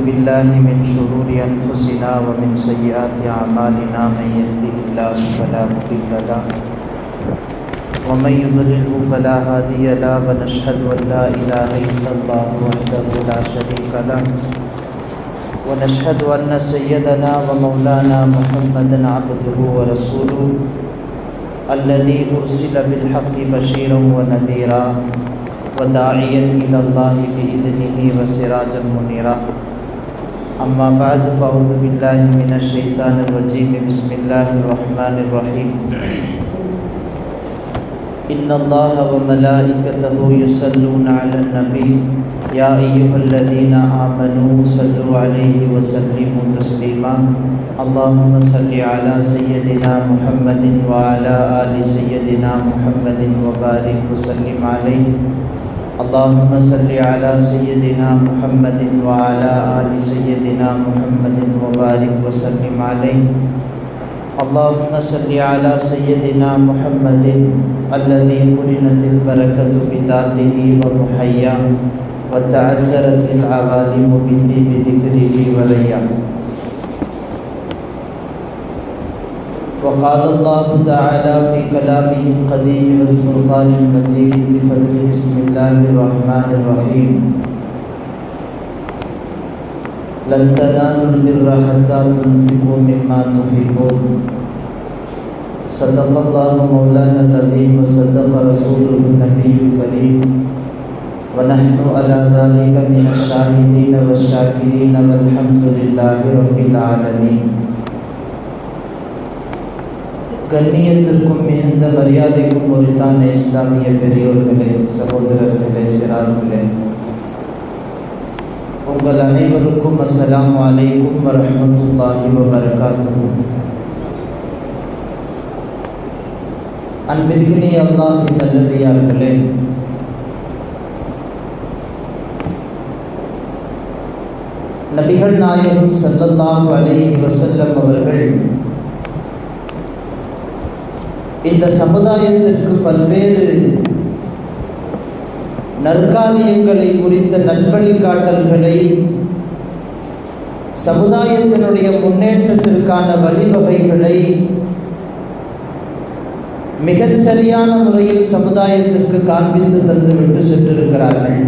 بالله من شرور أنفسنا ومن سيئات أعمالنا من يهده الله فلا مضل له ومن يضلله فلا هادي له ونشهد أن لا إله إلا الله وحده لا شريك له ونشهد أن سيدنا ومولانا محمدا عبده ورسوله الذي أرسل بالحق بشيرا ونذيرا وداعيا إلى الله بإذنه وسراجا منيرا أما بعد فأعوذ بالله من الشيطان الرجيم بسم الله الرحمن الرحيم إن الله وملائكته يصلون على النبي يا أيها الذين آمنوا صلوا عليه وسلموا تسليما اللهم صل على سيدنا محمد وعلى آل سيدنا محمد وبارك وسلم عليه اللهم صل على سيدنا محمد وعلى آل سيدنا محمد وبارك وسلم عليه اللهم صل على سيدنا محمد الذي قرنت البركة بذاته ومحيا وتعذرت العوالم بذكره وليا وقال الله تعالى في كلامه القديم والفرقان المجيد بفضل بسم الله الرحمن الرحيم لن تنالوا البر حتى تنفقوا مما تحبون صدق الله مولانا العظيم وصدق رسوله النبي الكريم ونحن على ذلك من الشاهدين والشاكرين والحمد لله رب العالمين. கண்ணியத்திற்கும் மிகுந்த மரியாதைக்கும் உரித்தான இஸ்லாமிய பெரியோர்களே, சகோதரர்களே, சிறார்களே, உங்கள் அனைவருக்கும் அஸ்ஸலாமு அலைக்கும் வரஹ்மத்துல்லாஹி வபரகாத்துஹு. அன்பிற்கினிய அல்லாஹ்வின் நல்லடியார்களே, நபிகள் நாயகம் ஸல்லல்லாஹு அலைஹி வஸல்லம் அவர்கள் இந்த சமுதாயத்திற்கு பல்வேறு நற்காரியங்களை குறித்த நல்வழிகாட்டல்களை, சமுதாயத்தினுடைய முன்னேற்றத்திற்கான வழிவகைகளை மிகச் சரியான முறையில் சமுதாயத்திற்கு காண்பித்து தந்துவிட்டு சென்றிருக்கிறார்கள்.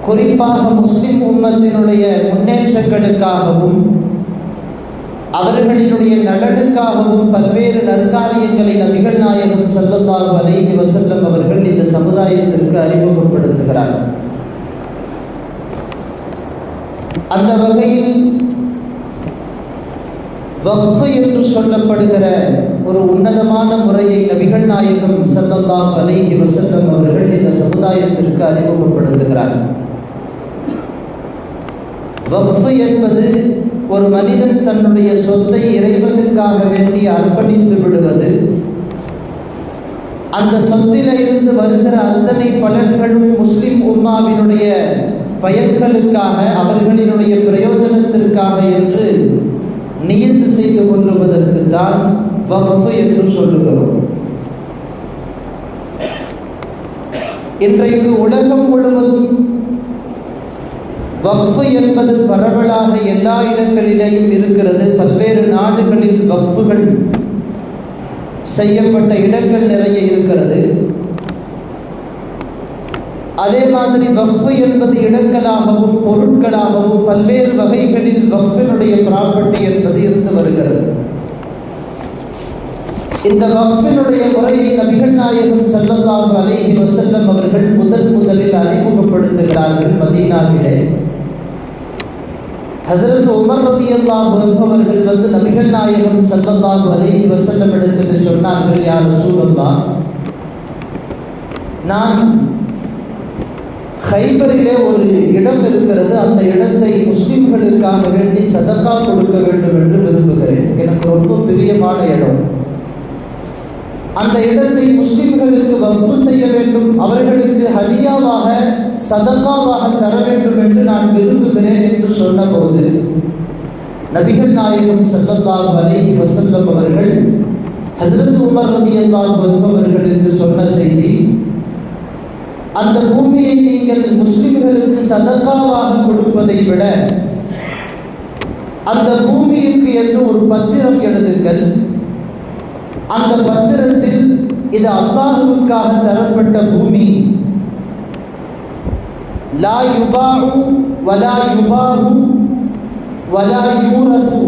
குறிப்பாக முஸ்லிம் உம்மத்தினுடைய முன்னேற்றங்களுக்காகவும் அவர்களினுடைய நலனுக்காகவும் பல்வேறு நற்காரியங்களை நபிகள் நாயகம் ஸல்லல்லாஹு அலைஹி வஸல்லம் அவர்கள் இந்த சமுதாயத்திற்கு அறிமுகப்படுத்துகிறார்கள். அந்த வகையில் வக்ஃப் என்று சொல்லப்படுகிற ஒரு உன்னதமான முறையை நபிகள் நாயகம் ஸல்லல்லாஹு அலைஹி வஸல்லம் அவர்கள் இந்த சமுதாயத்திற்கு அறிமுகப்படுத்துகிறார்கள். வக்ஃப் என்பது ஒரு மனிதன் தன்னுடைய சொத்தை இறைவனுக்காக வேண்டி அர்ப்பணித்து விடுவது, அந்த சொத்திலிருந்து வருகிற அத்தனை பலன்களும் முஸ்லிம் உம்மாவினுடைய பயன்களுக்காக, அவர்களினுடைய பிரயோஜனத்திற்காக என்று நியத்து செய்து கொள்ளுவதற்கு தான் வக்ஃப் என்று சொல்லுகிறோம். இன்றைக்கு உலகம் முழுவதும் வக்ஃப் என்பது பரவலாக எல்லா இடங்களிலேயும் இருக்கிறது. பல்வேறு நாடுகளில் வக்ஃபுகள் செய்யப்பட்ட இடங்கள் நிறைய இருக்கிறது. அதே மாதிரி வக்ஃப் என்பது இடங்களாகவும் பொருட்களாகவும் பல்வேறு வகைகளில் வக்ஃபினுடைய ப்ராப்பர்ட்டி என்பது இருந்து வருகிறது. இந்த வக்ஃபினுடைய முறையை நபிகள் நாயகம் ஸல்லல்லாஹு அலைஹி வஸல்லம் அவர்கள் முதலில் அறிமுகப்படுத்துகிறார்கள் மதீனாவிலே. ஹஸரத் உமர் ரலியல்லாஹு அன்ஹு அவர்கள் வந்து நபிகள் நாயகம் ஸல்லல்லாஹு அலைஹி வஸல்லம் இடத்தில் சொன்னார்கள், யா ரசூலல்லாஹ், நான் ஹைபரிலே ஒரு இடம் இருக்கிறது, அந்த இடத்தை முஸ்லிம்களுக்காக வேண்டி சதகா கொடுக்க வேண்டும் என்று விரும்புகிறேன். எனக்கு ரொம்ப பிரியமான இடம். அந்த இடத்தை முஸ்லிம்களுக்கு வக்ஃப் செய்ய வேண்டும், அவர்களுக்கு ஹதியாவாக சதகாவாக தர வேண்டும் என்று நான் விரும்புகிறேன் என்று சொன்னபோது நபிகள் நாயகம் ஸல்லல்லாஹு அலைஹி வஸல்லம் அவர்கள் ஹஸரத் உமர் ரலியல்லாஹு அன்ஹு அவர்களுக்கு சொன்ன செய்தி, அந்த பூமியை நீங்கள் முஸ்லிம்களுக்கு சதக்காவாக கொடுப்பதை விட அந்த பூமிக்கு என்று ஒரு பத்திரம் எழுதுங்கள். அந்த பத்திரத்தில் இது அல்லாஹ்வுக்காக தரப்பட்ட பூமி, லா யுபாஹு வலா யுபாஹு வலா யூரஃபு,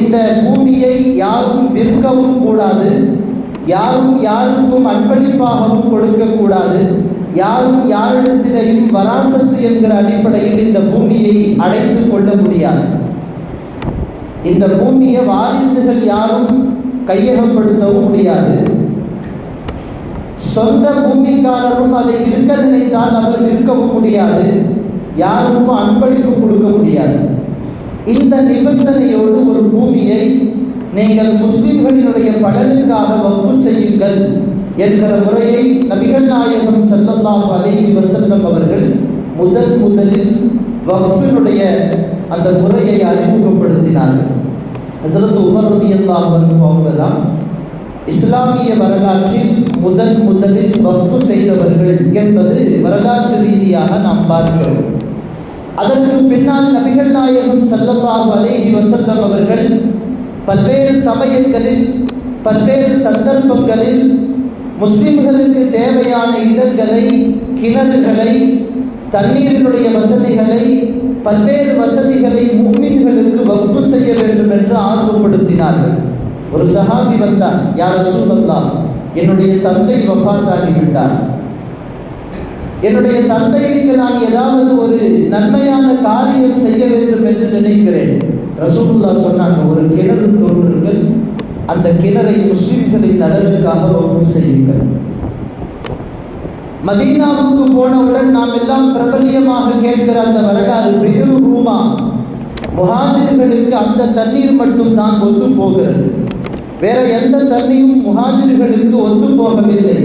இந்த பூமியை யாரும் விற்கவும் கூடாது, யாரும் யாருக்கும் அன்பளிப்பாகவும் கொடுக்கக்கூடாது, யாரும் யாரிடத்திலையும் வராசத்து என்கிற அடிப்படையில் இந்த பூமியை அடைந்து கொள்ள முடியாது. இந்த பூமியை வாரிசுகள் யாரும் கையகப்படுத்தவும் முடியாது. சொந்த பூமிக்காரரும் அதை விற்க நினைத்தால் அவர் விற்கவும் முடியாது, யாருக்கும் அன்பளிப்பு கொடுக்க முடியாது. இந்த நிபந்தனையோடு ஒரு பூமியை நீங்கள் முஸ்லிம்களினுடைய பலனுக்காக வக்ஃப் செய்யுங்கள் என்கிற முறையை நபிகள் நாயகம் ஸல்லல்லாஹு அலைஹி வஸல்லம் அவர்கள் முதலில் வக்ஃபினுடைய அந்த முறையை அறிமுகப்படுத்தினார்கள். ஹஸரத் உமர் ரலியல்லாஹு அன்ஹு அவங்க தான் இஸ்லாமிய வரலாற்றில் முதலில் வக்ஃப் செய்தவர்கள் என்பது வரலாற்று ரீதியாக நாம் பார்க்கிறோம். அதற்கு பின்னால் நபிகள் நாயகம் ஸல்லல்லாஹு அலைஹி வஸல்லம் அவர்கள் பல்வேறு சமயங்களில் பல்வேறு சந்தர்ப்பங்களில் முஸ்லிம்களுக்கு தேவையான இடங்களை, கிணறுகளை, தண்ணீரினுடைய வசதிகளை, பல்வேறு வசதிகளை முஃமின்களுக்கு வக்ஃப் செய்ய வேண்டும் என்று ஆர்வப்படுத்தினார்கள். ஒரு சஹாபி வந்தார், யா ரசூலல்லாஹ், என்னுடைய தந்தை வஃபாத்தாகிவிட்டார், என்னுடைய தந்தைக்கு நான் ஏதாவது ஒரு நன்மையான காரியம் செய்ய வேண்டும் என்று நினைக்கிறேன். ரசூலுல்லாஹ் சொன்னாங்க, ஒரு கிணறு தோன்றுங்கள், அந்த கிணறை முஸ்லிம்களின் நலனுக்காக வக்ஃப் செய்யுங்கள். மதீனாவுக்கு போனவுடன் நாம் எல்லாம் பிரபல்யமாக கேட்கிற அந்த வரலாறு பியரு ரூமா, முஹாஜிர்களுக்கு அந்த தண்ணீர் மட்டும் தான் ஒத்து போகிறது, வேற எந்த தண்ணியும் முஹாஜிர்களுக்கு ஒத்து போகவில்லை.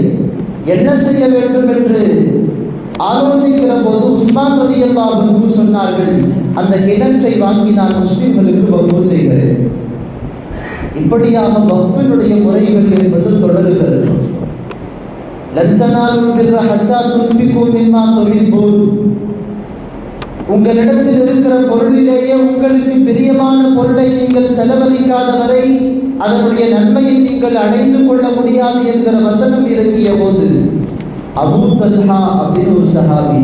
என்ன செய்ய வேண்டும் என்று ஆலோசிக்கிற போது உஸ்மான் ரலியல்லாஹு அன்ஹு சொன்னார்கள், அந்த கிணற்றை வாங்கி நான் முஸ்லிம்களுக்கு வக்ஃப் செய்கிறேன். இப்படியாக வக்ஃபினுடைய முறைகள் என்பது தொடருகிறது. லன் தனாலுல் பிர்ர ஹத்தா துன்ஃபிகு மிம்மா துஹிப்பூன், உங்களிடத்தில் இருக்கிற பொருளிலேயே உங்களுக்கு பிரியமான பொருளை நீங்கள் செலவழிக்காத வரை அதனுடைய நன்மையை நீங்கள் அடைந்து கொள்ள முடியாது என்கிற வசனம் இறங்கிய போது அபூ தல்ஹா அப்படின்னு ஒரு சஹாபி,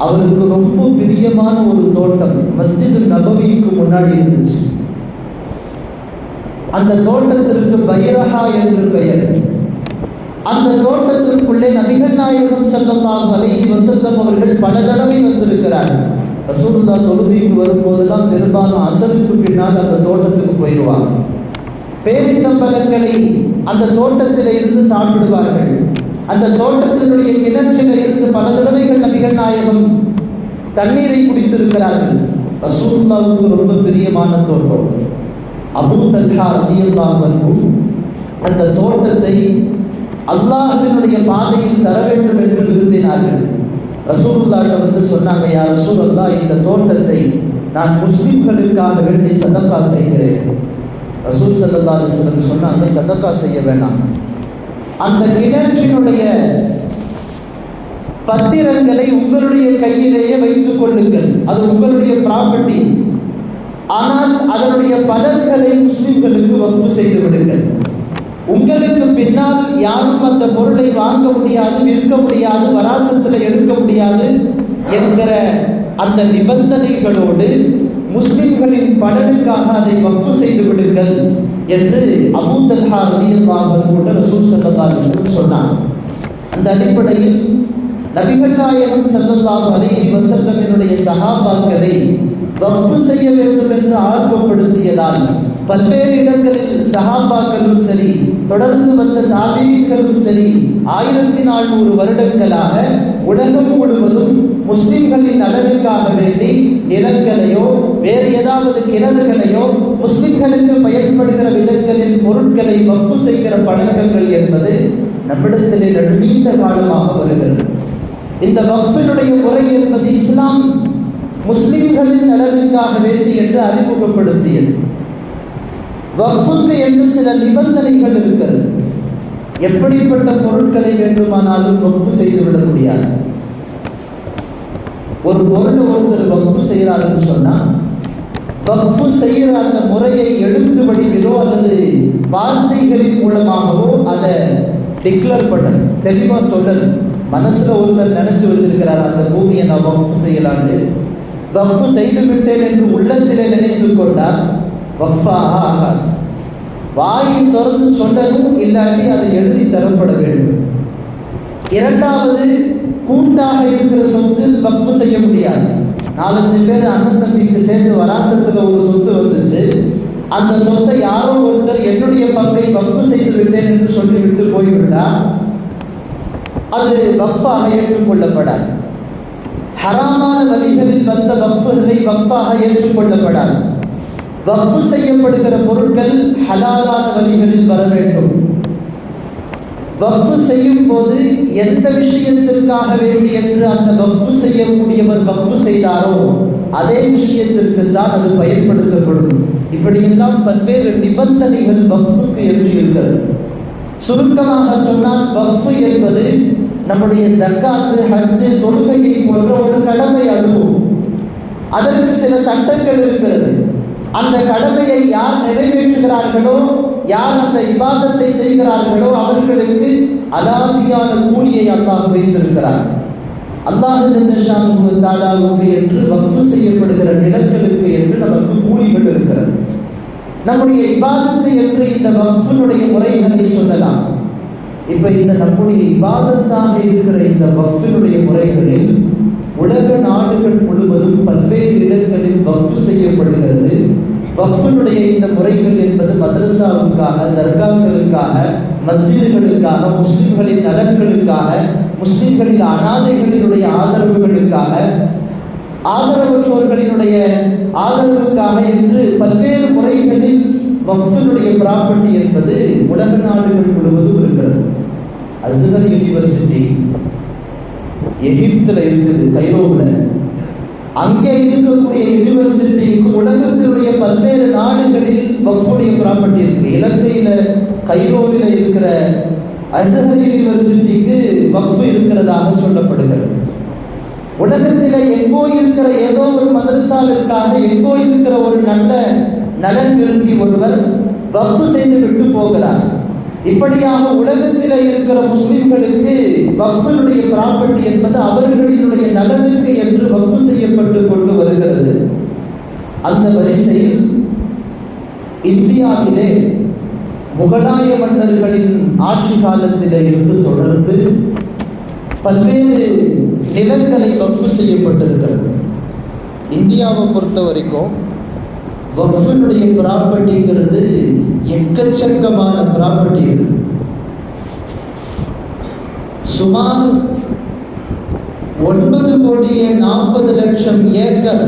அவருக்கு ரொம்ப பிரியமான ஒரு தோட்டம் மஸ்ஜிது நபவிக்கு முன்னாடி இருந்துச்சு. அந்த தோட்டத்திற்கு பைரஹா என்று பெயர். அந்த தோட்டத்திற்குள்ளே நபிகள் நாயகம் ஸல்லல்லாஹு அலைஹி வஸல்லம் அவர்கள் பல தடவை வந்திருக்கிறார்கள். ரசூலுல்லாஹ் தொழுகைக்கு வரும்போதெல்லாம் பெரும்பாலும் அசருக்கு பின்னால் அந்த தோட்டத்துக்கு போயிடுவாங்க. பேரித்தம்பலங்களை அந்த தோட்டத்தில் இருந்து சாப்பிடுவார்கள். அந்த தோட்டத்தினுடைய கிணற்றில் இருந்து பல தடவைகள் நபிகள் நாயகம் தண்ணீரை குடித்திருக்கிறார்கள். ரசூலுல்லாஹ்வுக்கு ரொம்ப பிரியமான தோட்டம். அபூ தல்ஹா ரலியல்லாஹு அன்ஹு அந்த தோட்டத்தை அல்லாஹ்வினுடைய பாதையில் தர வேண்டும் என்று விரும்பினார்கள். ரசூலுல்லாஹ்ட்ட வந்து சொன்னாங்க, யா ரசூலல்லாஹ், இந்த தோட்டத்தை நான் முஸ்லிம்களுக்காக வேண்டி சதக்கா செய்கிறேன். ரசூல் ஸல்லல்லாஹு அலைஹி வஸல்லம் சொன்னாங்க, சதக்கா செய்ய வேண்டாம், அந்த கிணற்றினுடைய பத்திரங்களை உங்களுடைய கையிலேயே வைத்துக் கொள்ளுங்கள், அது உங்களுடைய ப்ராப்பர்ட்டி, ஆனால் அதனுடைய பலன்களை முஸ்லிம்களுக்கு வக்ஃப் செய்து விடுங்கள். உங்களுக்கு பின்னால் யாரும் அந்த பொருளை வாங்க முடியாது, விற்க முடியாது, வராசத்தில் எடுக்க முடியாது என்கிற அந்த நிபந்தனைகளோடு முஸ்லிம்களின் பலனுக்காக அதை வக்ஃப் செய்து விடுங்கள் என்று அபூ தல்ஹா ரலியல்லாஹு அன்ஹு ரசூல் ஸல்லல்லாஹு அலைஹி வஸல்லம் சொன்னார். அந்த அடிப்படையில் நபிகள் நாயகம் ஸல்லல்லாஹு அலைஹி வஸல்லமினுடைய சஹாபாக்களை வக்ஃப் செய்ய வேண்டும் என்று ஆர்வப்படுத்தியதால் பல்வேறு இடங்களில் சஹாபாக்களும் சரி, தொடர்ந்து வந்த தாபீன்களும் சரி, 1400 வருடங்களாக உலகம் முழுவதும் முஸ்லிம்களின் நலனுக்காக வேண்டி நிலங்களையோ வேறு ஏதாவது கிணறுகளையோ முஸ்லிம்களுக்கு பயன்படுகிற விதங்களில் பொருட்களை வக்ஃப் செய்கிற பழக்கங்கள் என்பது நம்மிடத்திலே நீண்ட காலமாக வருகிறது. இந்த வக்ஃபினுடைய முறை என்பது இஸ்லாம் முஸ்லிம்களின் நலனுக்காக வேண்டி என்று அறிமுகப்படுத்தியது. வக்ஃபுக்கு என்று சில நிபந்தனைகள் இருக்கிறது. எப்படிப்பட்ட பொருட்களை வேண்டுமானாலும் வக்ஃபு செய்துவிட முடியாது. ஒரு பொருள் ஒருத்தர் வக்ஃபு செய்கிறாருன்னு சொன்னால் வக்ஃபு செய்கிற அந்த முறையை எழுத்து வடிவிலோ அல்லது வார்த்தைகளின் மூலமாகவோ அதை டிக்ளேர் பண்ணணும், தெளிவாக சொல்லணும். மனசில் ஒருத்தர் நினைச்சு வச்சிருக்கிறார் அந்த பூமியை நான் வக்ஃபு செய்யலான்னு, வக்ஃபு செய்து விட்டேன் என்று உள்ளத்திலே நினைத்து கொண்டால் வக்ஃபாக ஆகாது. வாயை திறந்து சொல்லணும், இல்லாட்டி அதை எழுதி தரப்பட வேண்டும். இரண்டாவது, கூட்டாக இருக்கிற சொத்து வக்ஃபு செய்ய முடியாது. 4-5 பேர் அண்ணன் தம்பிக்கு சேர்ந்து வராசத்தில் ஒரு சொத்து வந்துச்சு, அந்த சொத்தை யாரோ ஒருத்தர் என்னுடைய பங்கை வக்ஃபு செய்து விட்டேன் என்று சொல்லிவிட்டு போய்விட்டால் அது வக்ஃபாக ஏற்றுக்கொள்ளப்படாது. ஹராமான வழிகளில் வந்த வக்ஃபுகளை வக்ஃபாக ஏற்றுக்கொள்ளப்படாது. வக்ஃபு செய்யப்படுகிற பொருட்கள் ஹலாலான வழிகளில் வர வேண்டும். வக்ஃபு செய்யும் போது எந்த விஷயத்திற்காக வேண்டி என்று அந்த வக்ஃபு செய்யக்கூடியவர் வக்ஃபு செய்தாரோ அதே விஷயத்திற்கு தான் அது பயன்படுத்தப்படும். இப்படியெல்லாம் பல்வேறு நிபந்தனைகள் வக்ஃபுக்கு என்று இருக்கிறது. சுருக்கமாக சொன்னால் வக்ஃபு என்பது நம்முடைய ஜக்காத்து, ஹஜ்ஜு, தொழுகையை போன்ற ஒரு கடமை. அதுவும் அதற்கு சில சட்டங்கள் இருக்கிறது. அந்த கடமையை யார் நிறைவேற்றுகிறார்களோ, யார் அந்த இபாதத்தை செய்கிறார்களோ அவர்களுக்கு அலாதியான கூலியை அல்லாஹ் வைத்திருக்கிறார். அல்லாஹ் ஜல்ல ஷானுஹு தஆலாவுக்கு என்று வக்ஃபு செய்யப்படுகிற நிலங்களுக்கு என்று நமக்கு கூலிகள் இருக்கிறது. நம்முடைய இபாதத்து என்று இந்த வக்ஃபினுடைய முறைகளை சொல்லலாம். இப்போ இந்த நம்முடைய இபாதத்தாக இருக்கிற இந்த வக்ஃபினுடைய முறைகளில் உலக நாடுகள் முழுவதும் பல்வேறு இடங்களில் வக்ஃபு செய்யப்படுகிறது. வக்ஃபினுடைய இந்த முறைகள் என்பது மதரசாவுக்காக, தர்காக்களுக்காக, மஸ்ஜிதுகளுக்காக, முஸ்லிம்களின் நலன்களுக்காக, முஸ்லிம்களின் அனாதைகளினுடைய ஆதரவுகளுக்காக, ஆதரவற்றோர்களினுடைய ஆதரவுக்காக என்று பல்வேறு முறைகளில் வக்ஃபினுடைய ப்ராப்பர்ட்டி என்பது உலக நாடுகள் முழுவதும் இருக்கிறது. அஸ்ஹர் யூனிவர்சிட்டி எகிப்தில் இருக்குது, கைரோவில். அங்கே இருக்கக்கூடிய யூனிவர்சிட்டிக்கு உலகத்தினுடைய பல்வேறு நாடுகளில் வக்ஃபுடைய ப்ராப்பர்ட்டி இருக்கு. இலங்கையில் கைரோவில் இருக்கிற அஸ்ஹர் யூனிவர்சிட்டிக்கு வக்ஃபு இருக்கிறதாக சொல்லப்படுகிறது. உலகத்தில் எங்கோ இருக்கிற ஏதோ ஒரு மதரசாவிற்காக எங்கோ இருக்கிற ஒரு நல்ல நலன் விரும்பி ஒருவர் வக்ஃபு செய்து விட்டு போகிறார். இப்படியாக உலகத்தில் இருக்கிற முஸ்லிம்களுக்கு வக்ஃபினுடைய ப்ராப்பர்ட்டி என்பது அவர்களினுடைய நலனுக்கு என்று வக்ஃபு செய்யப்பட்டு கொண்டு வருகிறது. அந்த வரிசையில் இந்தியாவிலே முகலாய மன்னர்களின் ஆட்சி காலத்தில் இருந்து தொடர்ந்து பல்வேறு நிலங்களை வக்ஃபு செய்யப்பட்டிருக்கிறது. இந்தியாவை பொறுத்த வரைக்கும் வக்ஃபினுடைய ப்ராப்பர்ட்டிங்கிறது எக்கச்சக்கமான ப்ராப்பர்ட்டி இருக்கு. சுமார் 9,40,00,000 ஏக்கர்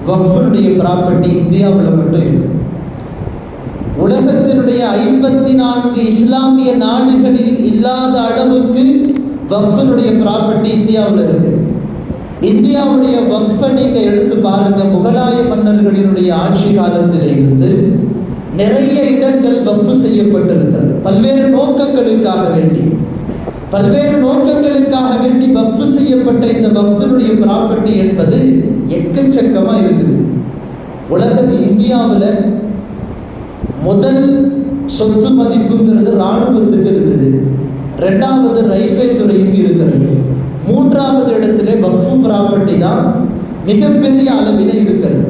வக்ஃபினுடைய ப்ராப்பர்ட்டி இந்தியாவில் மட்டும் இருக்கு. உலகத்தினுடைய 54 இஸ்லாமிய நாடுகளில் இல்லாத அளவுக்கு வக்ஃபினுடைய ப்ராப்பர்ட்டி இந்தியாவில் இருக்கு. இந்தியாவுடைய வக்ஃபை நீங்கள் எடுத்து பாருங்க. முகலாய மன்னர்களினுடைய ஆட்சி காலத்தில் இருந்து நிறைய இடங்கள் வக்ஃபு செய்யப்பட்டிருக்கிறது. பல்வேறு நோக்கங்களுக்காக வேண்டி வக்ஃபு செய்யப்பட்ட இந்த வக்ஃபினுடைய ப்ராப்பர்ட்டி என்பது எக்கச்சக்கமாக இருக்குது. இந்தியாவில் முதல் சொத்து மதிப்புங்கிறது இராணுவத்துக்கு இருக்குது. 2வது ரயில்வே துறைக்கு இருக்கிறது. 3வது இடத்துல வக்ஃபு ப்ராப்பர்ட்டி தான் மிகப்பெரிய அளவில் இருக்கிறது.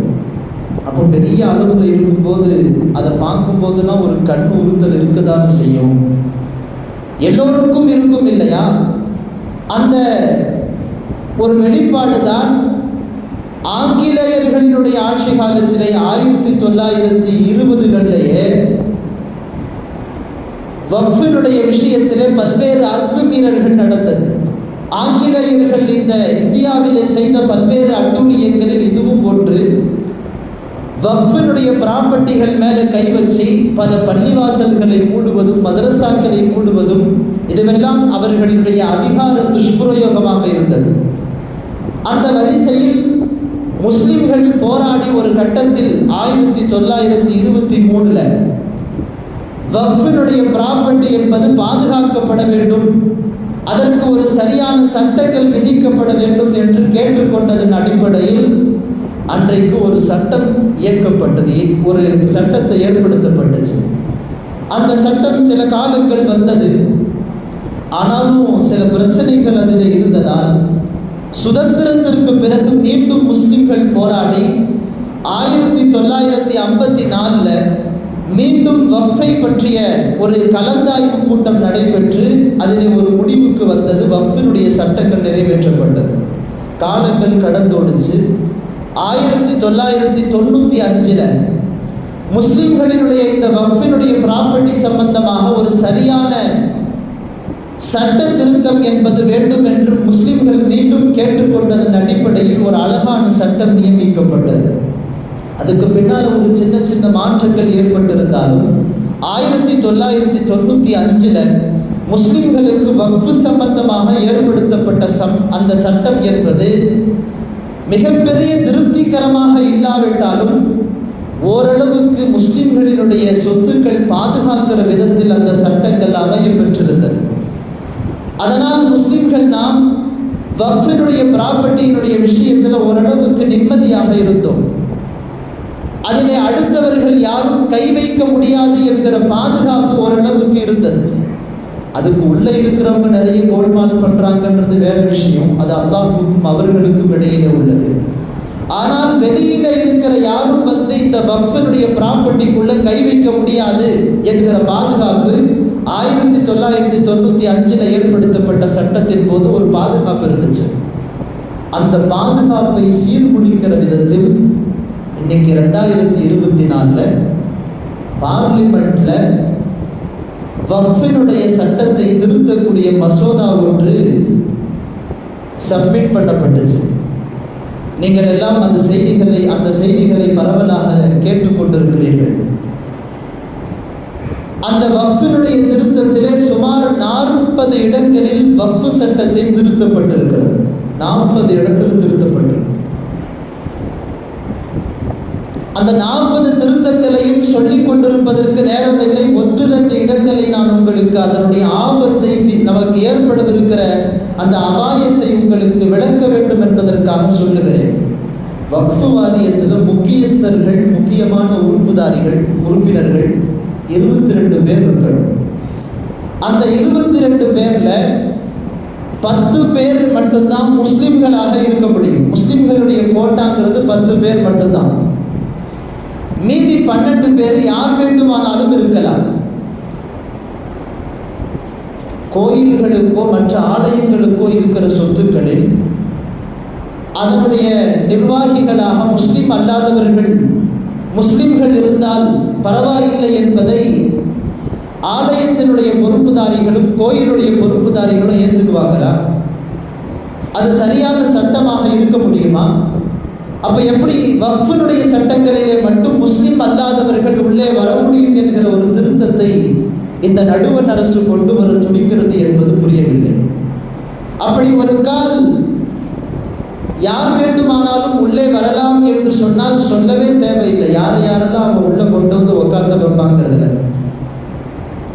அப்போ பெரிய அளவில் இருக்கும்போது அதை பார்க்கும்போதெல்லாம் ஒரு கண் உறுத்தல் இருக்கதான செய்யும். எல்லோருக்கும் இருக்கும் இல்லையா? அந்த ஒரு வெளிப்பாடு தான் ஆங்கிலேயர்களினுடைய ஆட்சி காலத்திலே 1920களிலேயே வக்ஃபினுடைய விஷயத்திலே பல்வேறு அத்துமீறல்கள் நடந்தது. ஆங்கிலேயர்கள் இந்த இந்தியாவிலே செய்த பல்வேறு அட்டூழியங்களில் இதுவும் ஒன்று. வக்ஃபினுடைய ப்ராப்பர்ட்டிகள் மேலே கை வச்சு பல பள்ளிவாசல்களை மூடுவதும், மதரசாக்களை மூடுவதும், இதுவெல்லாம் அவர்களுடைய அதிகார துஷ்பிரயோகமாக இருந்தது. அந்த வரிசையில் முஸ்லிம்கள் போராடி ஒரு கட்டத்தில் 1923 வக்ஃபினுடைய ப்ராப்பர்ட்டி என்பது பாதுகாக்கப்பட வேண்டும், அதற்கு ஒரு சரியான சட்டங்கள் விதிக்கப்பட வேண்டும் என்று கேட்டுக்கொண்டதன் அடிப்படையில் அன்றைக்கு ஒரு சட்டம் இயக்கப்பட்டது, ஒரு சட்டத்தை ஏற்படுத்தப்பட்டுச்சு. அந்த சட்டம் சில காலங்கள் வந்தது. ஆனாலும் சில பிரச்சனைகள் அதில் இருந்ததால் சுதந்திரத்திற்கு பிறகு மீண்டும் முஸ்லிம்கள் போராடி 1954 மீண்டும் வக்ஃபை பற்றிய ஒரு கலந்தாய்வு கூட்டம் நடைபெற்று அதிலே ஒரு முடிவுக்கு வந்தது. வக்ஃபினுடைய சட்டங்கள் நிறைவேற்றப்பட்டது. காலங்கள் கடந்தோடுச்சு. 1995 முஸ்லிம்களினுடைய இந்த வக்ஃபினுடைய ப்ராப்பர்ட்டி சம்பந்தமாக ஒரு சரியான சட்ட திருத்தம் என்பது வேண்டும் என்று முஸ்லிம்கள் மீண்டும் கேட்டுக்கொண்டதன் அடிப்படையில் ஒரு அழகான சட்டம் நியமிக்கப்பட்டது. அதுக்கு பின்னால் ஒரு சின்ன சின்ன மாற்றங்கள் ஏற்பட்டிருந்தாலும் 1995 முஸ்லிம்களுக்கு வக்ஃபு சம்பந்தமாக ஏற்படுத்தப்பட்ட அந்த சட்டம் என்பது மிகப்பெரிய திருப்திகரமாக இல்லாவிட்டாலும் ஓரளவுக்கு முஸ்லிம்களினுடைய சொத்துக்கள் பாதுகாக்கிற விதத்தில் அந்த சட்டங்கள் அமைய பெற்றிருந்தது. அதனால் முஸ்லிம்கள் நாம் வக்ஃபினுடைய ப்ராப்பர்ட்டியினுடைய விஷயத்தில் ஓரளவுக்கு நிம்மதியாக இருந்தோம். அதிலே அடுத்தவர்கள் யாரும் கை வைக்க முடியாது என்கிற பாதுகாப்பு ஓரளவுக்கு இருந்தது. அதுக்கு உள்ளே இருக்கிறவங்க நிறைய கோல்மால் பண்ணுறாங்கன்றது வேற விஷயம், அது அல்லாஹ்வுக்கும் அவர்களுக்கும் இடையிலே உள்ளது. ஆனால் வெளியில இருக்கிற யாரும் வந்து இந்த வக்ஃபினுடைய ப்ராப்பர்ட்டிக்குள்ள கை வைக்க முடியாது என்கிற பாதுகாப்பு 1995 ஏற்படுத்தப்பட்ட சட்டத்தின் போது ஒரு பாதுகாப்பு இருந்துச்சு. அந்த பாதுகாப்பை சீர்குலைக்கிற விதத்தில் இன்னைக்கு 2024 பார்லிமெண்ட்ல வக்ஃபினுடைய சட்டத்தை திருத்தக்கூடிய மசோதா ஒன்று சப்மிட் பண்ணப்பட்டுச்சு. நீங்கள் எல்லாம் அந்த செய்திகளை பரவலாக கேட்டுக்கொண்டிருக்கிறீர்கள். அந்த வக்ஃபினுடைய திருத்தத்திலே சுமார் 40 இடங்களில் வக்ஃபு சட்டத்தை திருத்தப்பட்டிருக்கிறது. 40 இடத்தில் திருத்தப்பட்டிருக்கு. அந்த 40 திருத்தங்களையும் சொல்லிக் கொண்டிருப்பதற்கு நேரமில்லை. 1-2 இடங்களை நான் உங்களுக்கு அதனுடைய ஆபத்தை, நமக்கு ஏற்படவிருக்கிற அந்த அபாயத்தை உங்களுக்கு விளக்க வேண்டும் என்பதற்காக சொல்லுகிறேன். வக்ஃபு வாரியத்தில் முக்கியஸ்தர்கள், முக்கியமான உறுப்பினர்கள் 22 பேர் இருக்கணும். அந்த 22 பேர்ல 10 பேர் மட்டும்தான் முஸ்லிம்களாக இருக்க முடியும். முஸ்லிம்களுடைய கோட்டாங்கிறது 10 பேர் மட்டும்தான். மீதி 12 பேர் யார் வேண்டுமானாலும் இருக்கலாம். கோயில்களுக்கோ மற்ற ஆலயங்களுக்கோ இருக்கிற சொத்துக்களில் அதனுடைய நிர்வாகிகளாக முஸ்லிம் அல்லாதவர்கள், முஸ்லிம்கள் இருந்தால் பரவாயில்லை என்பதை ஆலயத்தினுடைய பொறுப்புதாரிகளும் கோயிலுடைய பொறுப்புதாரிகளும் ஏற்றுக்குவாங்களா? அது சரியான சட்டமாக இருக்க முடியுமா? அப்ப எப்படி வக்ஃபினுடைய சட்டங்களிலே மட்டும் முஸ்லிம் அல்லாதவர்கள் உள்ளே வர முடியும் என்கிற ஒரு திருத்தத்தை இந்த நடுவண் அரசு கொண்டு வர துடிக்கிறது என்பது புரியவில்லை. அப்படி ஒரு கால் யார் வேண்டுமானாலும் உள்ளே வரலாம் என்று சொன்னால் சொல்லவே தேவையில்லை. யாரெல்லாம் அவங்க உள்ள கொண்டு வந்து உட்கார்ந்து வைப்பாங்கிறதுல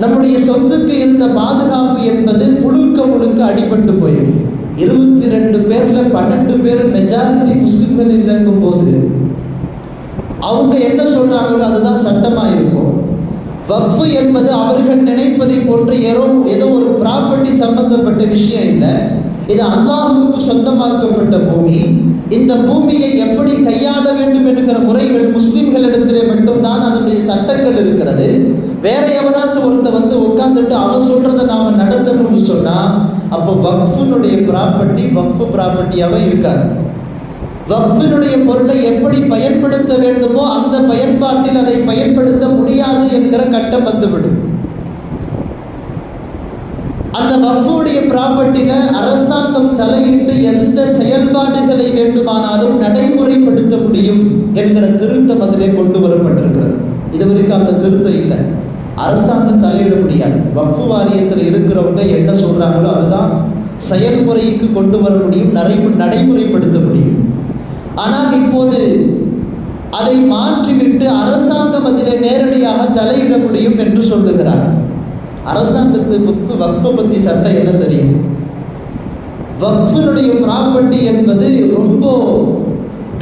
நம்முடைய சொத்துக்கு இருந்த பாதுகாப்பு என்பது முழுக்க அடிபட்டு போயிடும். 22 பேர்ல 12 பேர் மெஜாரிட்டி முஸ்லிம்கள் இல்லைங்கும் போது அவங்க என்ன சொல்றாங்களோ அதுதான் சட்டமா இருக்கும். வக்ஃபு என்பது அவர்கள் நினைப்பதை போன்று ஏதோ ஒரு ப்ராப்பர்ட்டி சம்பந்தப்பட்ட விஷயம் இல்லை. இது அல்லாஹ்வுக்கு சொந்தமாக்கப்பட்ட பூமி. இந்த பூமியை எப்படி கையாள வேண்டும் என்கிற முறைகள் முஸ்லிம்களிடத்திலே மட்டும்தான் அதனுடைய சட்டங்கள் இருக்கிறது. வேற எவனாச்சும் ஒருத்த வந்து உட்கார்ந்துட்டு அவன் சொல்றதை நாம நடத்தணும்னு சொன்னா அப்போ வக்ஃபினுடைய ப்ராப்பர்ட்டி வக்ஃபு ப்ராப்பர்ட்டியாவே இருக்காது. வக்ஃபினுடைய பொருளை எப்படி பயன்படுத்த வேண்டுமோ அந்த பயன்பாட்டில் அதை பயன்படுத்த முடியாது என்கிற கட்டம் வந்துவிடும். அந்த வக்ஃபுடைய ப்ராப்பர்ட்டியில அரசாங்கம் தலையிட்டு எந்த செயல்பாடுகளை வேண்டுமானாலும் நடைமுறைப்படுத்த முடியும் என்கிற திருத்தம் அதிலே கொண்டு வரப்பட்டிருக்கிறது. இதுவரைக்கும் அந்த திருத்தம் இல்லை. அரசாங்கம் தலையிட முடியாது. வக்ஃபு வாரியத்தில் இருக்கிறவங்க என்ன சொல்றாங்களோ அதுதான் செயல்முறைக்கு கொண்டு வர முடியும், நடைமுறைப்படுத்த முடியும். ஆனால் இப்போது அதை மாற்றிவிட்டு அரசாங்கம் அதிலே நேரடியாக தலையிட முடியும் என்று சொல்லுகிறார். அரசாங்கத்துக்கு வக்ஃபை பற்றி சட்டம் என்ன தெரியும்? வக்ஃபினுடைய ப்ராப்பர்ட்டி என்பது ரொம்ப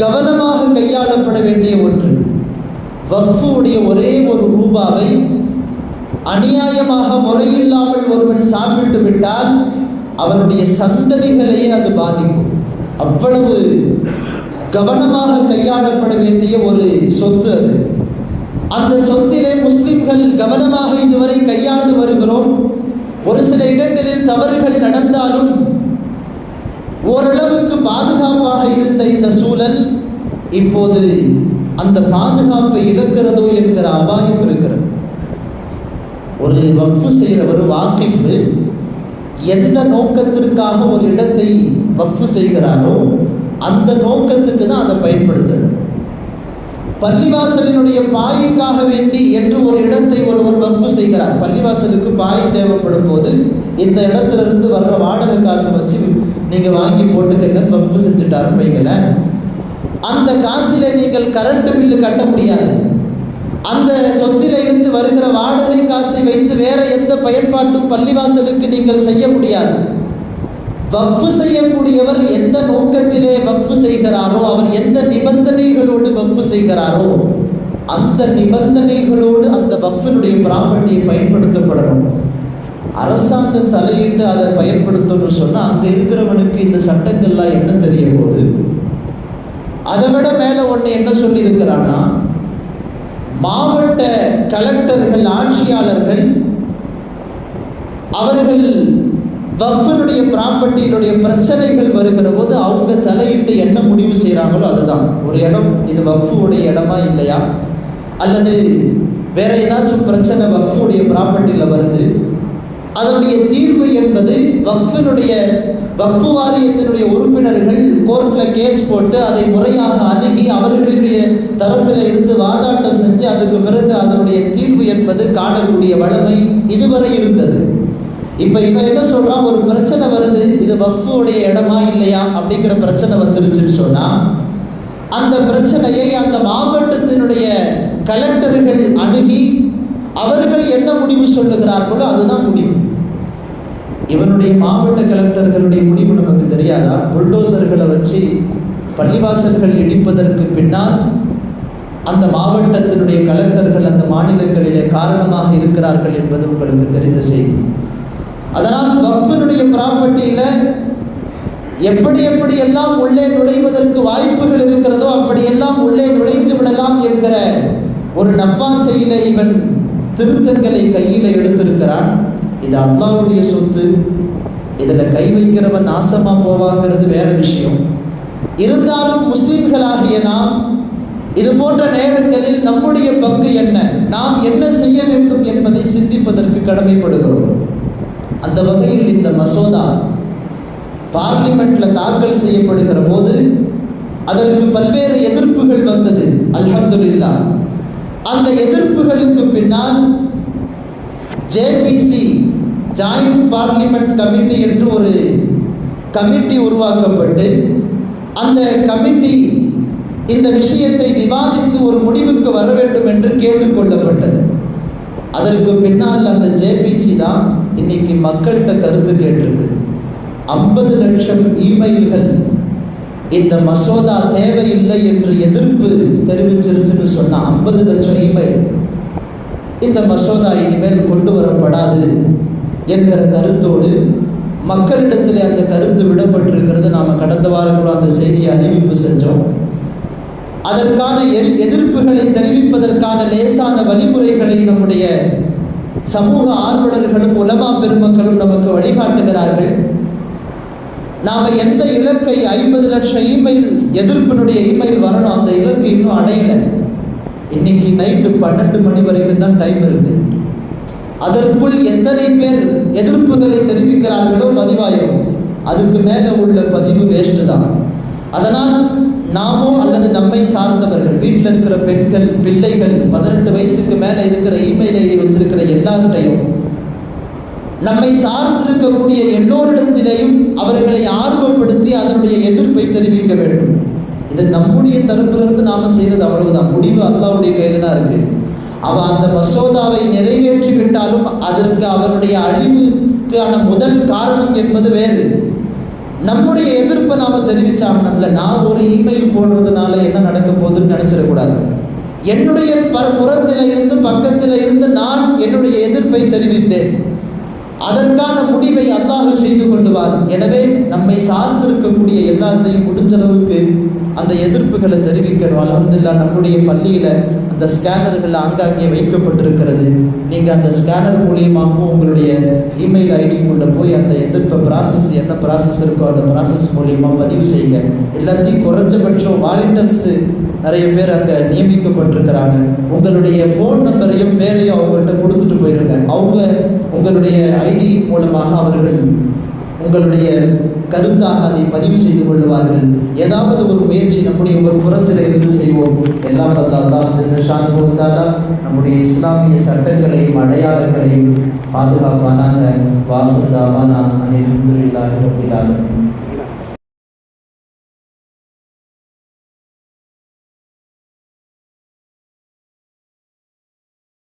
கவனமாக கையாளப்பட வேண்டிய ஒன்று. வக்ஃபுடைய ஒரே ஒரு ரூபாவை அநியாயமாக முறையில்லாமல் ஒருவன் சாப்பிட்டு விட்டால் அவனுடைய சந்ததிகளையே அது பாதிக்கும். அவ்வளவு கவனமாக கையாளப்பட வேண்டிய ஒரு சொத்து அது. அந்த சொத்திலே முஸ்லிம்கள் கவனமாக இதுவரை கையாண்டு வருகிறோம். ஒரு சில இடங்களில் தவறுகள் நடந்தாலும் ஓரளவுக்கு பாதுகாப்பாக இருந்த இந்த சூழல் இப்போது அந்த பாதுகாப்பை இழக்கிறதோ என்கிற அபாயம் இருக்கிறது. ஒரு வக்ஃபு செய்கிறவர், வாக்கிஃப், எந்த நோக்கத்திற்காக ஒரு இடத்தை வக்ஃபு செய்கிறாரோ அந்த நோக்கத்துக்கு தான் அதை பயன்படுத்துறது. பள்ளிவாசலினுடைய பாய்க்காக வேண்டி என்று ஒரு இடத்தை ஒருவர் வக்ஃபு செய்கிறார். பள்ளிவாசலுக்கு பாய் தேவைப்படும் போது இந்த இடத்துல இருந்து வர்ற வாடகை காசை வச்சு நீங்கள் வாங்கி போட்டுக்கங்க வக்ஃபு செஞ்சுட்டாருன்னு வைங்களேன். அந்த காசில் நீங்கள் கரண்ட் பில்லு கட்ட முடியாது. அந்த சொத்தில இருந்து வருகிற வாடகை காசை வைத்து வேற எந்த பயன்பாட்டும் பள்ளிவாசலுக்கு நீங்கள் செய்ய முடியாது. வக்ஃபு செய்யக்கூடியவர் எந்த நோக்கத்திலே வக்ஃபு செய்கிறாரோ, அவர் எந்த நிபந்தனைகளோடு வக்ஃபு செய்கிறாரோ அந்த நிபந்தனைகளோடு அந்த வக்ஃபினுடைய ப்ராப்பர்ட்டியை பயன்படுத்தப்படணும். அரசாங்கம் தலையிட்டு அதை பயன்படுத்தணும்னு சொன்னால் அங்கே இருக்கிறவனுக்கு இந்த சட்டங்கள்லாம் என்ன தெரிய போகுது? அதை விட மேலே ஒன்று என்ன சொல்லியிருக்கிறான்னா, மாவட்ட கலெக்டர்கள், ஆட்சியாளர்கள் அவர்கள் வக்ஃபினுடைய ப்ராப்பர்ட்டியினுடைய பிரச்சனைகள் வருகிற போது அவங்க தலையிட்டு என்ன முடிவு செய்கிறாங்களோ அதுதான். ஒரு இடம் இது வக்ஃபுடைய இடமா இல்லையா, அல்லது வேற ஏதாச்சும் பிரச்சனை வக்ஃபுடைய ப்ராப்பர்ட்டியில் வருது, அதனுடைய தீர்வு என்பது வக்ஃபு வாரியத்தினுடைய உறுப்பினர்கள் கோர்ட்டில் கேஸ் போட்டு அதை முறையாக அணுகி அவர்களுடைய தரப்பில் இருந்து வாதாட்டம் செஞ்சு அதுக்கு பிறகு அதனுடைய தீர்வு என்பது காணக்கூடிய வழமை இதுவரை இருந்தது. இப்போ இவன் என்ன சொல்கிறான், ஒரு பிரச்சனை வருது, இது வக்ஃபுடைய இடமா இல்லையா அப்படிங்கிற பிரச்சனை வந்துருச்சுன்னு சொன்னால் அந்த பிரச்சனையை அந்த மாவட்டத்தினுடைய கலெக்டர்கள் அணுகி அவர்கள் என்ன முடிவு சொல்லுகிறார்களோ அதுதான் முடிவு. இவனுடைய மாவட்ட கலெக்டர்களுடைய முடிவு நமக்கு தெரியாதா? புல்டோசர்களை வச்சு பள்ளிவாசல்கள் இடிப்பதற்கு பின்னால் அந்த மாவட்டத்தினுடைய கலெக்டர்கள் அந்த மாநிலங்களிலே காரணமாக இருக்கிறார்கள் என்பது உங்களுக்கு தெரிந்த செய்தி. அதனால் வக்ஃபினுடைய ப்ராப்பர்ட்டியில் எப்படியெல்லாம் உள்ளே நுழைவதற்கு வாய்ப்புகள் இருக்கிறதோ அப்படியெல்லாம் உள்ளே நுழைந்து விடலாம் என்கிற ஒரு நப்பாசையில் இவன் திருத்தங்களை கையில் எடுத்திருக்கிறான். இது அல்லாஹ்வுடைய சொத்து, இதில் கை வைக்கிறவன் நாசமாக போவாங்கிறது வேற விஷயம். இருந்தாலும் முஸ்லிம்களாகிய நாம் இது போன்ற நேரங்களில் நம்முடைய பங்கு என்ன, நாம் என்ன செய்ய வேண்டும் என்பதை சிந்திப்பதற்கு கடமைப்படுகிறோம். அந்த வகையில் இந்த மசோதா பார்லிமெண்ட்டில் தாக்கல் செய்யப்படுகிற போது அதற்கு பல்வேறு எதிர்ப்புகள் வந்தது. அல்ஹம்துலில்லாஹ். அந்த எதிர்ப்புகளுக்கு பின்னால் ஜேபிசி, ஜாயிண்ட் பார்லிமெண்ட் கமிட்டி என்று ஒரு கமிட்டி உருவாக்கப்பட்டு அந்த கமிட்டி இந்த விஷயத்தை விவாதித்து ஒரு முடிவுக்கு வர வேண்டும் என்று கேட்டுக்கொள்ளப்பட்டது. அதற்கு பின்னால் அந்த ஜேபிசி தான் இன்னைக்கு மக்கள்கிட்ட கருத்து கேட்டிருக்கு. 50 லட்சம் இமெயில்கள் இந்த மசோதா தேவையில்லை என்று எதிர்ப்பு தெரிவிச்சிருச்சுன்னு சொன்னால் 50 லட்சம் இமெயில் இந்த மசோதா இனிமேல் கொண்டு வரப்படாது என்கிற கருத்தோடு மக்களிடத்தில் அந்த கருத்து விடப்பட்டிருக்கிறது. நாம் கடந்த வாரம் கூட அந்த செய்தியை அறிவிப்பு செஞ்சோம். அதற்கான எதிர்ப்புகளை தெரிவிப்பதற்கான லேசான வழிமுறைகளை நம்முடைய சமூக ஆர்வலர்களும் உலமா பெருமக்களும் நமக்கு வழிகாட்டுகிறார்கள். நாம் எந்த இலக்கை 50 லட்சம் இமெயில் எதிர்ப்பினுடைய இமெயில் வரணும், அந்த இலக்கு இன்னும் அடையலை. இன்னைக்கு நைட்டு 12 மணி வரைக்கும் தான் டைம் இருக்கு. அதற்குள் எத்தனை பேர் எதிர்ப்புகளை தெரிவிக்கிறார்களோ பதிவாயிரும். அதுக்கு மேலே உள்ள பதிவு வேஸ்ட்டு தான். அதனால் நாமோ அல்லது நம்மை சார்ந்தவர்கள், வீட்டில் இருக்கிற பெண்கள், பிள்ளைகள், 18 வயசுக்கு மேலே இருக்கிற இமெயில் ஐடி வச்சிருக்கிற எல்லார்டையும், நம்மை சார்ந்திருக்கக்கூடிய எல்லோரிடத்திலேயும் அவர்களை ஆர்வப்படுத்தி அதனுடைய எதிர்ப்பை தெரிவிக்க வேண்டும். இது நம்முடைய தரப்பிலிருந்து நாம செய்யறது அவ்வளவுதான். முடிவு அல்லாஹ்வுடைய கையில தான் இருக்கு. அவன் அந்த மசோதாவை நிறைவேற்றி விட்டாலும் அதற்கு அவனுடைய அழிவுக்கான முதல் காரணம் என்பது வேறு. நம்முடைய எதிர்ப்பை நாம தெரிவிச்சாங்கல்ல, நான் ஒரு இமெயில் போடுறதுனால என்ன நடக்க போகுதுன்னு நினைச்சிடக்கூடாது. என்னுடைய புறத்தில இருந்து பக்கத்தில் இருந்து நான் என்னுடைய எதிர்ப்பை தெரிவித்தேன். அதற்கான முடிவை அல்லாஹ் செய்து கொள்வார். எனவே நம்மை சார்ந்திருக்கக்கூடிய எல்லாத்தையும் முடிஞ்ச அளவுக்கு அந்த எதிர்ப்புகளை தெரிவிக்கணும். அல்ஹம்துலில்லாஹ் நம்முடைய பள்ளியில் அந்த ஸ்கேனர்கள் ஆங்காங்கே வைக்கப்பட்டிருக்கிறது. நீங்கள் அந்த ஸ்கேனர் மூலியமாகவும் உங்களுடைய இமெயில் ஐடிக்குள்ளே போய் அந்த எதிர்ப்பை ப்ராசஸ் என்ன ப்ராசஸ் இருக்கோ அந்த ப்ராசஸ் மூலியமாக பதிவு செய்யுங்க. எல்லாத்தையும் குறைஞ்சபட்சம் வாலண்டியர்ஸ் நிறைய பேர் அங்கே நியமிக்கப்பட்டிருக்கிறாங்க. உங்களுடைய ஃபோன் நம்பரையும் பேரையும் அவங்கள்ட்ட கொடுத்துட்டு போயிருங்க. அவங்க உங்களுடைய ஐடி மூலமாக அவர்கள் உங்களுடைய கருத்தாக அதை பதிவு செய்து கொள்வார்கள். ஏதாவது ஒரு முயற்சி நம்முடைய ஒரு புறத்தில் இருந்து செய்வோம். எல்லாம் அல்லாஹ் நம்முடைய இஸ்லாமிய சட்டங்களையும் அடையாளங்களையும் பாதுகாப்பானாக. வாஹிர் தாவானா அல்ஹம்துலில்லாஹி ரப்பில் ஆலமீன்.